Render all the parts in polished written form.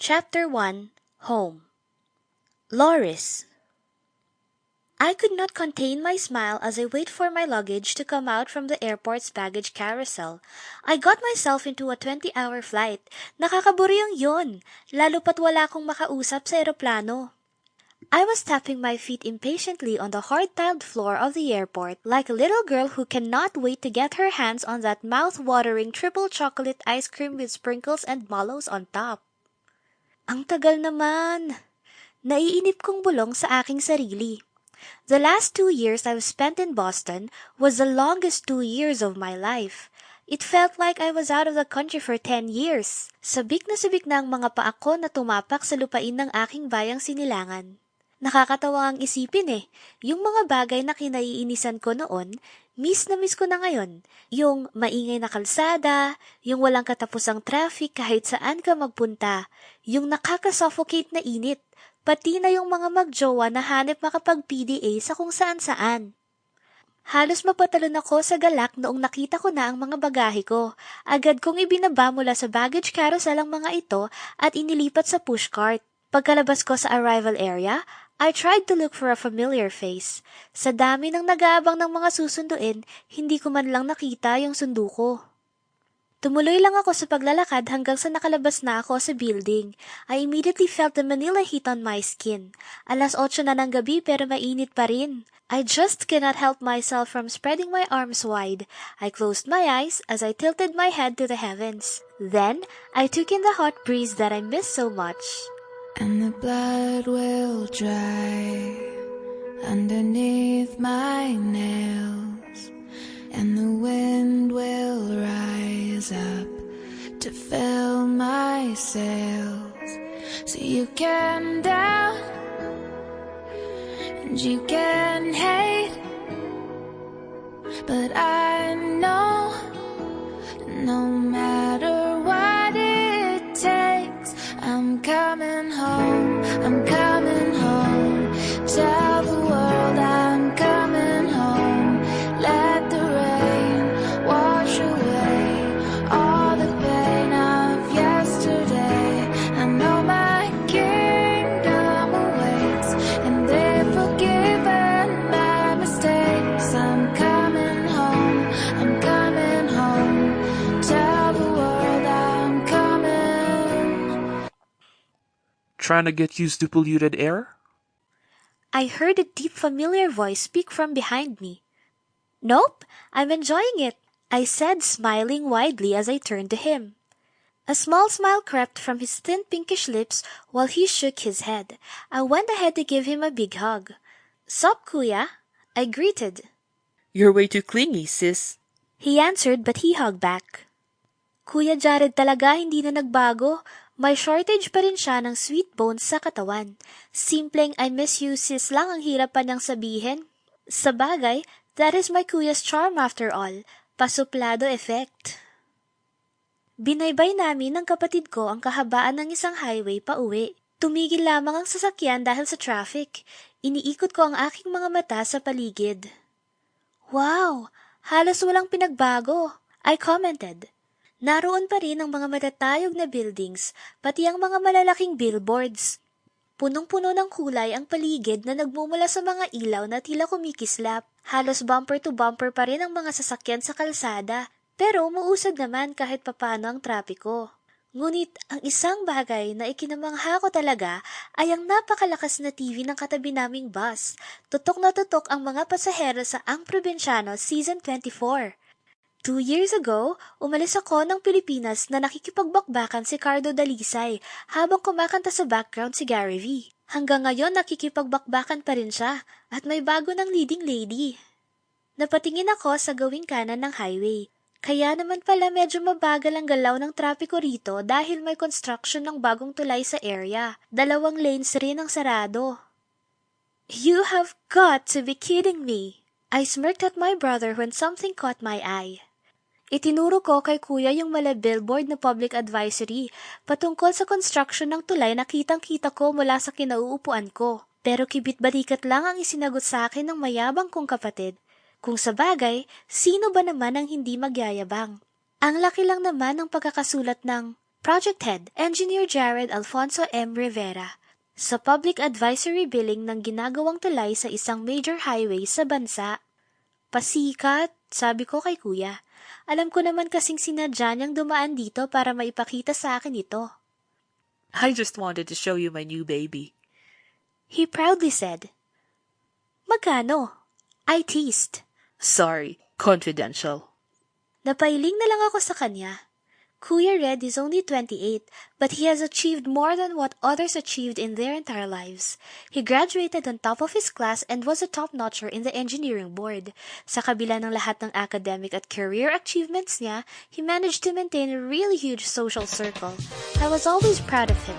Chapter 1 Home. Loris. I could not contain my smile as I wait for my luggage to come out from the airport's baggage carousel. I got myself into a 20-hour flight. Nakakaburyong yon, lalo pat wala akong makausap sa eroplano. I was tapping my feet impatiently on the hard-tiled floor of the airport like a little girl who cannot wait to get her hands on that mouth-watering triple chocolate ice cream with sprinkles and mallows on top. Ang tagal naman! Naiinip kong bulong sa aking sarili. The last 2 years I've spent in Boston was the longest 2 years of my life. It felt like I was out of the country for 10 years. Sabik na ang mga paa ko na tumapak sa lupain ng aking bayang sinilangan. Nakakatawa ang isipin yung mga bagay na kinaiinisan ko noon, miss na miss ko na ngayon. Yung maingay na kalsada, yung walang katapusang traffic kahit saan ka magpunta, yung nakakasuffocate na init, pati na yung mga magjowa na hanep makapag-PDA sa kung saan-saan. Halos mapatalon ako sa galak noong nakita ko na ang mga bagahe ko. Agad kong ibinaba mula sa baggage carousel ang mga ito at inilipat sa pushcart. Pagkalabas ko sa arrival area, I tried to look for a familiar face. Sa dami ng nag-aabang ng mga susunduin, hindi ko man lang nakita yung sundo ko. Tumuloy lang ako sa paglalakad hanggang sa nakalabas na ako sa building. I immediately felt the Manila heat on my skin. 8:00 na ng gabi pero mainit pa rin. I just cannot help myself from spreading my arms wide. I closed my eyes as I tilted my head to the heavens. Then, I took in the hot breeze that I miss so much. And the blood will dry underneath my nails, and the wind will rise up to fill my sails. So you can doubt and you can hate, but I know no matter what it takes, I'm coming home, I'm coming home. Tell the world I'm coming home. Let the rain wash away all the pain of yesterday. I know my kingdom awaits, and they've forgiven my mistakes. I'm coming home, I'm coming home. Tell the world I'm coming. Trying to get used to polluted air? I heard a deep familiar voice speak from behind me. Nope, I'm enjoying it, I said, smiling widely as I turned to him. A small smile crept from his thin pinkish lips while he shook his head. I went ahead to give him a big hug. Sup, kuya? I greeted. You're way too clingy, sis. He answered, but he hugged back. Kuya Jared talaga hindi na nagbago. May shortage pa rin siya ng sweet bones sa katawan. Simpleng I miss you sis lang ang hirap pa niyang sabihin. Sa bagay, that is my kuya's charm after all. Pasuplado effect. Binaybay namin ng kapatid ko ang kahabaan ng isang highway pa uwi. Tumigil lamang ang sasakyan dahil sa traffic. Iniikot ko ang aking mga mata sa paligid. Wow! Halos walang pinagbago, I commented. Naroon pa rin ang mga matatayog na buildings, pati ang mga malalaking billboards. Punong-puno ng kulay ang paligid na nagmumula sa mga ilaw na tila kumikislap. Halos bumper to bumper pa rin ang mga sasakyan sa kalsada, pero umuusad naman kahit papano ang trapiko. Ngunit ang isang bagay na ikinamangha ko talaga ay ang napakalakas na TV ng katabi naming bus. Tutok na tutok ang mga pasahero sa Ang Probinsyano Season 24. 2 years ago, umalis ako ng Pilipinas na nakikipagbakbakan si Cardo Dalisay habang kumakanta sa background si Gary V. Hanggang ngayon nakikipagbakbakan pa rin siya at may bago ng leading lady. Napatingin ako sa gawing kanan ng highway. Kaya naman pala medyo mabagal ang galaw ng trapiko rito dahil may construction ng bagong tulay sa area. 2 lanes rin ang sarado. You have got to be kidding me! I smirked at my brother when something caught my eye. Itinuro ko kay kuya yung mala billboard na public advisory patungkol sa construction ng tulay na kitang-kita ko mula sa kinauupuan ko. Pero kibit-balikat lang ang isinagot sa akin ng mayabang kong kapatid. Kung sa bagay, sino ba naman ang hindi magyayabang? Ang laki lang naman ng pagkakasulat ng Project Head, Engineer Jared Alfonso M. Rivera, sa Public Advisory Billing ng ginagawang tulay sa isang major highway sa bansa. Pasikat, sabi ko kay kuya. Alam ko naman kasing sinadya niyang dumaan dito para maipakita sa akin ito. I just wanted to show you my new baby. He proudly said. Magkano? I teased. Sorry, confidential. Napailing na lang ako sa kanya. Kuya Red is only 28, but he has achieved more than what others achieved in their entire lives. He graduated on top of his class and was a top-notcher in the engineering board. Sa kabila ng lahat ng academic at career achievements niya, he managed to maintain a really huge social circle. I was always proud of him.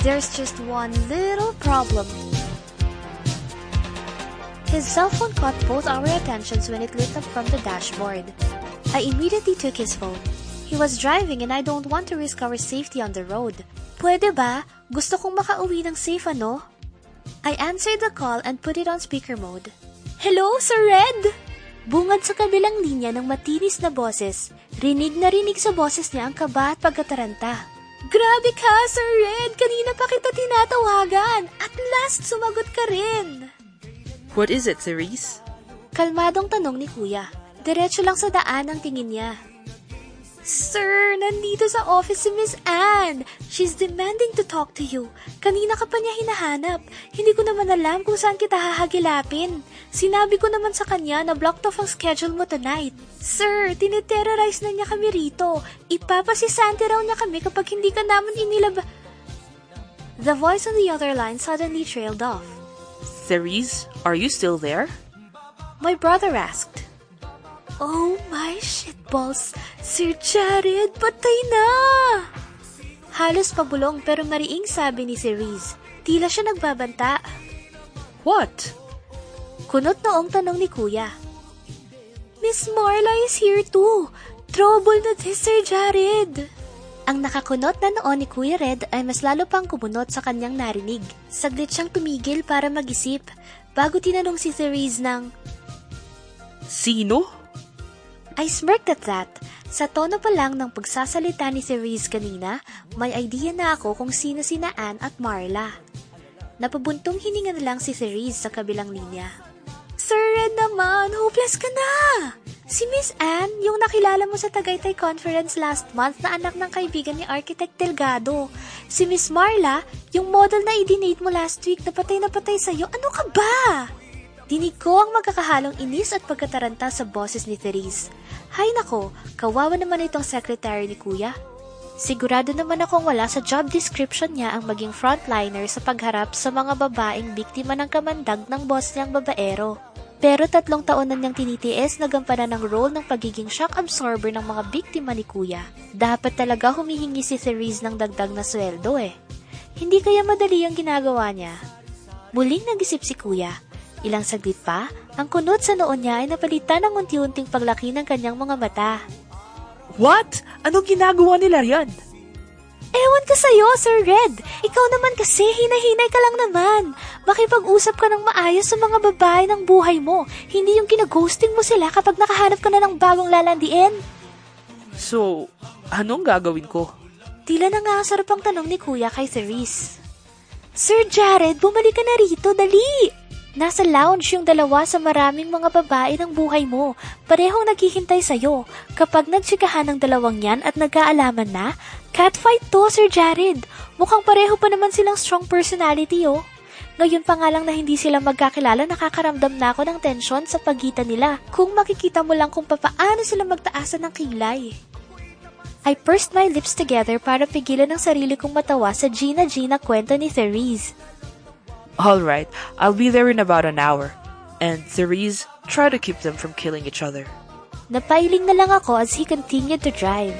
There's just one little problem. His cell phone caught both our attentions when it lit up from the dashboard. I immediately took his phone. He was driving and I don't want to risk our safety on the road. Pwede ba? Gusto kong makauwi ng safe, ano? I answered the call and put it on speaker mode. Hello, Sir Red! Bungad sa kabilang linya ng matinis na boses. Rinig na rinig sa boses niya ang kaba at pagkataranta. Grabe ka, Sir Red! Kanina pa kita tinatawagan! At last, sumagot ka rin! What is it, Therese? Kalmadong tanong ni Kuya. Diretso lang sa daan ang tingin niya. Sir, nandito sa office si Miss Anne. She's demanding to talk to you. Kanina ka pa niya hinahanap. Hindi ko naman alam kung saan kita hahagilapin. Sinabi ko naman sa kanya na blocked off ang schedule mo tonight. Sir, tiniterrorize na niya kami rito. Ipapasisante raw niya kami kapag hindi ka naman inilab... The voice on the other line suddenly trailed off. Therese, are you still there? My brother asked. Oh my shitballs! Sir Jared, patay na! Halos pabulong pero mariing sabi ni Therese. Tila siya nagbabanta. What? Kunot noong tanong ni Kuya. Miss Marla is here too. Trouble na this, Sir Jared. Ang nakakunot na noon ni Kuya Red ay mas lalo pang kumunot sa kanyang narinig. Saglit siyang tumigil para mag-isip bago tinanong si Therese ng, Sino? I smirked at that. Sa tono pa lang ng pagsasalita ni Therese kanina, may idea na ako kung sino sina Anne at Marla. Napabuntong hininga na lang si Therese sa kabilang linya. Sir Red naman, hopeless ka na! Si Miss Anne, yung nakilala mo sa Tagaytay Conference last month na anak ng kaibigan ni Architect Delgado. Si Miss Marla, yung model na i-dinate mo last week na patay sa'yo. Ano ka ba? Dinig ko ang magkakahalong inis at pagkataranta sa boses ni Therese. Hay nako, kawawa naman itong secretary ni Kuya. Sigurado naman akong wala sa job description niya ang maging frontliner sa pagharap sa mga babaeng biktima ng kamandag ng boss niyang babaero. Pero 3 taon na niyang tinitiis na gampanan ng role ng pagiging shock absorber ng mga biktima ni Kuya. Dapat talaga humihingi si Therese ng dagdag na sweldo eh. Hindi kaya madali ang ginagawa niya? Muling nag-isip si Kuya. Ilang saglit pa, ang kunot sa noon niya ay napalitan ng unti-unting paglaki ng kanyang mga mata. What? Anong ginagawa nila yan? Ewan ka sa'yo, Sir Red. Ikaw naman kasi, hinay-hinay ka lang naman. Makipag-usap ka ng maayos sa mga babae ng buhay mo. Hindi yung kinaghosting mo sila kapag nakahanap ka na ng bagong lalandiin. So, anong gagawin ko? Tila na nga sarap ang tanong ni Kuya kay Therese. Sir Jared, bumalik ka na rito, dali! Nasa lounge yung dalawa sa maraming mga babae ng buhay mo. Parehong naghihintay sa'yo. Kapag nagtsikahan ng dalawang yan at nag-aalaman na, catfight to, Sir Jared. Mukhang pareho pa naman silang strong personality, oh. Ngayon pa nga lang na hindi sila magkakilala, nakakaramdam na ako ng tensyon sa pagitan nila. Kung makikita mo lang kung papaano sila magtaasan ng kilay. I pursed my lips together para pigilan ang sarili kong matawa sa Gina kwento ni Therese. Alright, I'll be there in about an hour. And Therese, try to keep them from killing each other. Napailing na lang ako as he continued to drive.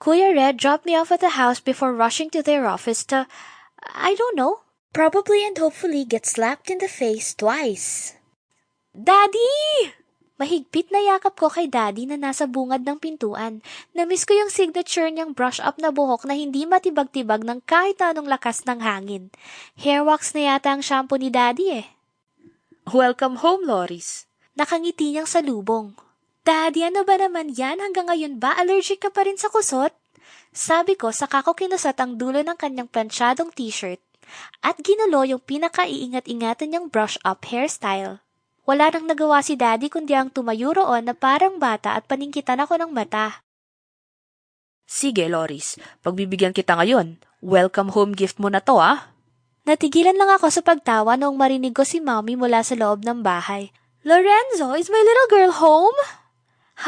Kuya Red dropped me off at the house before rushing to their office to, I don't know, probably and hopefully get slapped in the face twice. Daddy! Mahigpit na yakap ko kay Daddy na nasa bungad ng pintuan. Namiss ko yung signature niyang brush-up na buhok na hindi matibag-tibag ng kahit anong lakas ng hangin. Hair wax na yata ang shampoo ni Daddy eh. Welcome home, Loris. Nakangiti niyang salubong. Daddy, ano ba naman yan? Hanggang ngayon ba allergic ka pa rin sa kusot? Sabi ko saka ko kinusat ang dulo ng kanyang plansyadong t-shirt at ginulo yung pinaka-iingat-ingatan niyang brush-up hairstyle. Wala nang nagawa si Daddy kundi ang tumayo roon na parang bata at paningkitan ako ng mata. Sige, Loris. Pagbibigyan kita ngayon. Welcome home gift mo na to, ah. Natigilan lang ako sa pagtawa noong marinig ko si Mommy mula sa loob ng bahay. Lorenzo, is my little girl home?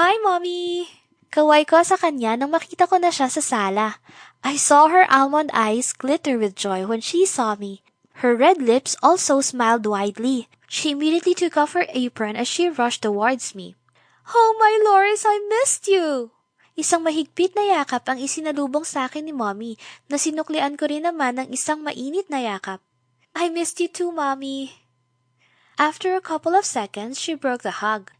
Hi, Mommy! Kaway ko sa kanya nang makita ko na siya sa sala. I saw her almond eyes glitter with joy when she saw me. Her red lips also smiled widely. She immediately took off her apron as she rushed towards me. Oh, my Loris, I missed you! Isang mahigpit na yakap ang isinalubong sa akin ni Mommy na sinuklian ko rin naman ng isang mainit na yakap. I missed you too, Mommy. After a couple of seconds, she broke the hug.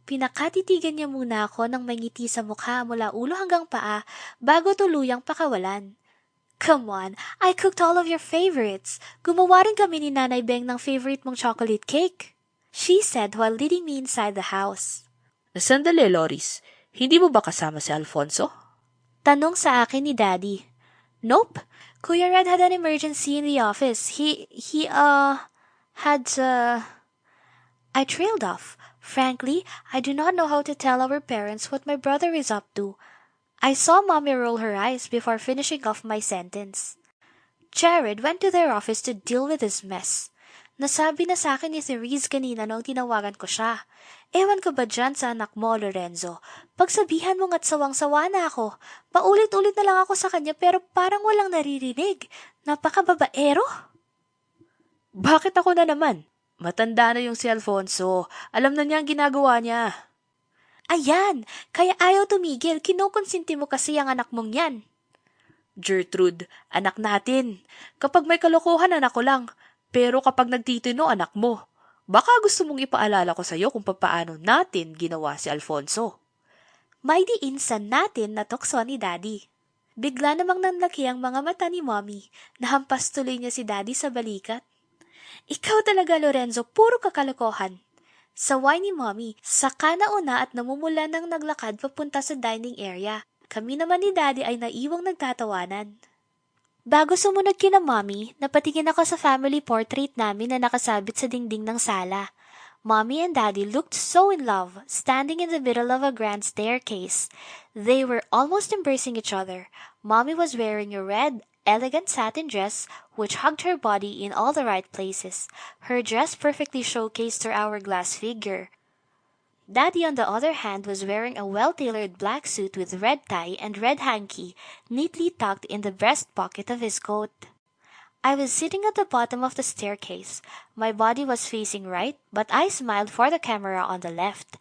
Pinakatitigan niya muna ako ng may ngiti sa mukha mula ulo hanggang paa bago tuluyang pakawalan. Come on, I cooked all of your favorites. Gumawa rin kami ni Nanay Beng ng favorite mong chocolate cake, she said while leading me inside the house. Sandali, Loris. Hindi mo ba kasama si Alfonso? Tanong sa akin ni Daddy. Nope. Kuya Red had an emergency in the office. I trailed off. Frankly, I do not know how to tell our parents what my brother is up to. I saw Mommy roll her eyes before finishing off my sentence. Jared went to their office to deal with his mess. Nasabi na sa akin ni Therese kanina nung tinawagan ko siya. Ewan ko ba dyan sa anak mo, Lorenzo? Pagsabihan mo nga't sawang-sawa na ako. Paulit-ulit na lang ako sa kanya pero parang walang naririnig. Napakababaero. Bakit ako na naman? Matanda na yung si Alfonso. Alam na niya ang ginagawa niya. Ayan, kaya ayaw tumigil. Kinukonsinti mo kasi ang anak mong yan. Gertrude, anak natin. Kapag may kalokohan, anak ko lang. Pero kapag nagtitino, anak mo. Baka gusto mong ipaalala ko sa'yo kung papaano natin ginawa si Alfonso. May diinsan natin na tukso ni Daddy. Bigla namang nanlaki ang mga mata ni Mommy. Nahampas tuloy niya si Daddy sa balikat. Ikaw talaga, Lorenzo, puro kakalokohan. Saway ni Mommy, saka nauna at namumula nang naglakad papunta sa dining area. Kami naman ni Daddy ay naiwang nagtatawanan. Bago sumunod kina Mommy, napatingin ako sa family portrait namin na nakasabit sa dingding ng sala. Mommy and Daddy looked so in love, standing in the middle of a grand staircase. They were almost embracing each other. Mommy was wearing a red, elegant satin dress which hugged her body in all the right places. Her dress perfectly showcased her hourglass figure. Daddy, on the other hand, was wearing a well-tailored black suit with red tie and red hanky neatly tucked in the breast pocket of his coat. I was sitting at the bottom of the staircase. My body was facing right, but I smiled for the camera on the left.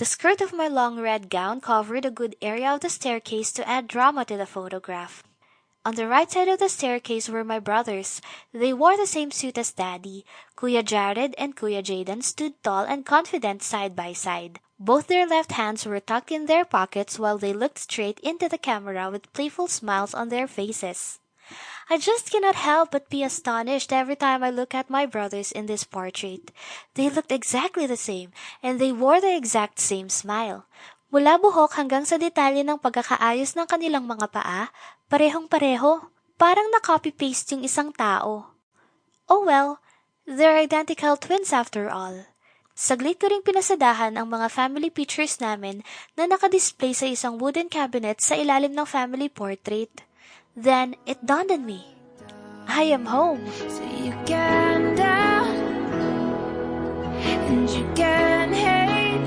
The skirt of my long red gown covered a good area of the staircase to add drama to the photograph. On the right side of the staircase were my brothers. They wore the same suit as Daddy. Kuya Jared and Kuya Jaden stood tall and confident side by side. Both their left hands were tucked in their pockets while they looked straight into the camera with playful smiles on their faces. I just cannot help but be astonished every time I look at my brothers in this portrait. They looked exactly the same, and they wore the exact same smile. Mula buhok hanggang sa detalye ng pagkakaayos ng kanilang mga paa, parehong-pareho. Parang na-copy-paste yung isang tao. Oh well, they're identical twins after all. Saglit ko ring pinasadahan ang mga family pictures namin na nakadisplay sa isang wooden cabinet sa ilalim ng family portrait. Then, it dawned on me. I am home. So you can down and you can hate,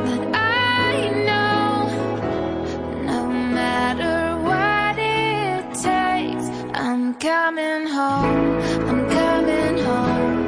but I know no matter what it takes, I'm coming home. I'm coming home.